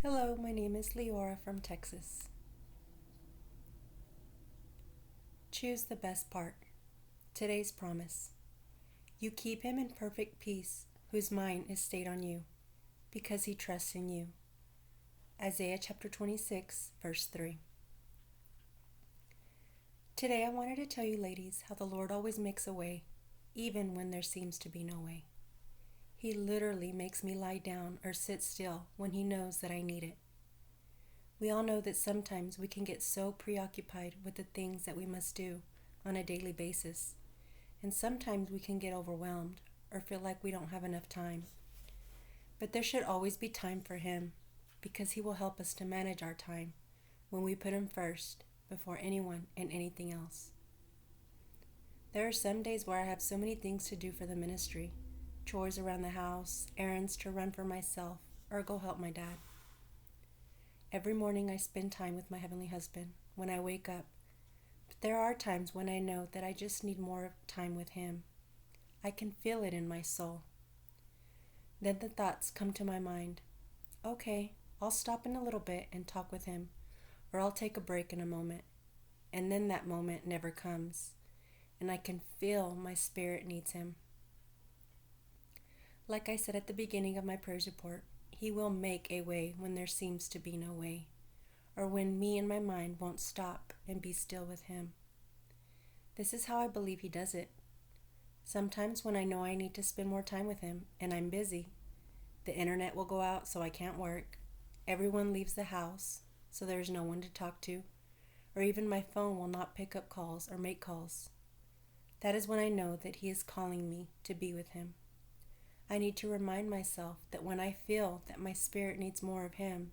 Hello, my name is Liora from Texas. Choose the best part. Today's promise. You keep him in perfect peace, whose mind is stayed on you, because he trusts in you. Isaiah chapter 26, verse 3. Today I wanted to tell you ladies how the Lord always makes a way, even when there seems to be no way. He literally makes me lie down or sit still when he knows that I need it. We all know that sometimes we can get so preoccupied with the things that we must do on a daily basis, and sometimes we can get overwhelmed or feel like we don't have enough time. But there should always be time for him, because he will help us to manage our time when we put him first before anyone and anything else. There are some days where I have so many things to do for the ministry, chores around the house, errands to run for myself, or go help my dad. Every morning I spend time with my Heavenly Husband when I wake up, but there are times when I know that I just need more time with him. I can feel it in my soul. Then the thoughts come to my mind. Okay, I'll stop in a little bit and talk with him, or I'll take a break in a moment. And then that moment never comes, and I can feel my spirit needs him. Like I said at the beginning of my praise report, he will make a way when there seems to be no way, or when me and my mind won't stop and be still with him. This is how I believe he does it. Sometimes when I know I need to spend more time with him and I'm busy, the internet will go out so I can't work, everyone leaves the house so there's no one to talk to, or even my phone will not pick up calls or make calls. That is when I know that he is calling me to be with him. I need to remind myself that when I feel that my spirit needs more of him,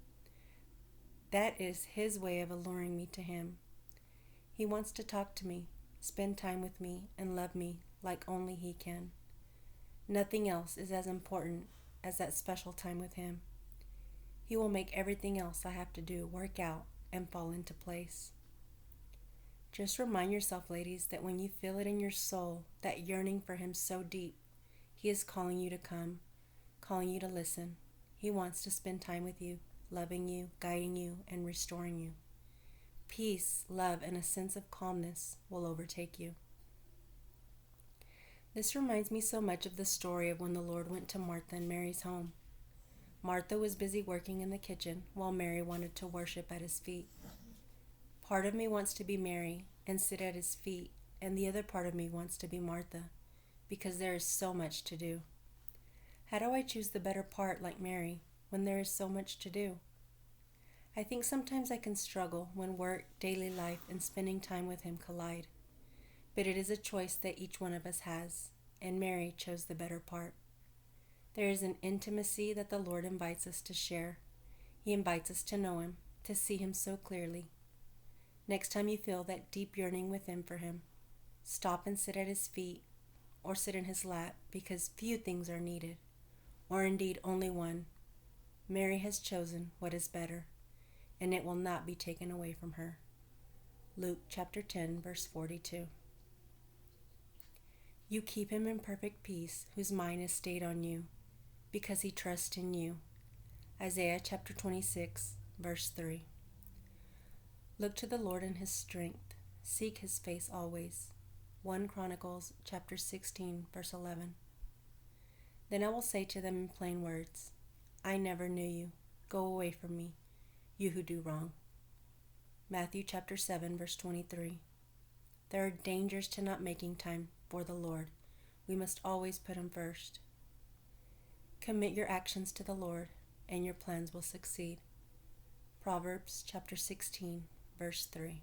that is his way of alluring me to him. He wants to talk to me, spend time with me, and love me like only he can. Nothing else is as important as that special time with him. He will make everything else I have to do work out and fall into place. Just remind yourself, ladies, that when you feel it in your soul, that yearning for him so deep, he is calling you to come, calling you to listen. He wants to spend time with you, loving you, guiding you, and restoring you. Peace, love, and a sense of calmness will overtake you. This reminds me so much of the story of when the Lord went to Martha and Mary's home. Martha was busy working in the kitchen while Mary wanted to worship at his feet. Part of me wants to be Mary and sit at his feet, and the other part of me wants to be Martha, because there is so much to do. How do I choose the better part like Mary when there is so much to do? I think sometimes I can struggle when work, daily life, and spending time with him collide. But it is a choice that each one of us has, and Mary chose the better part. There is an intimacy that the Lord invites us to share. He invites us to know him, to see him so clearly. Next time you feel that deep yearning within for him, stop and sit at his feet, or sit in his lap, because few things are needed, or indeed only one. Mary has chosen what is better, and it will not be taken away from her. Luke chapter 10, verse 42. You keep him in perfect peace, whose mind is stayed on you, because he trusts in you. Isaiah chapter 26, verse 3. Look to the Lord in his strength. Seek his face always. 1 Chronicles chapter 16, verse 11. Then I will say to them in plain words, I never knew you. Go away from me, you who do wrong. Matthew chapter 7, verse 23. There are dangers to not making time for the Lord. We must always put him first. Commit your actions to the Lord, and your plans will succeed. Proverbs chapter 16, verse 3.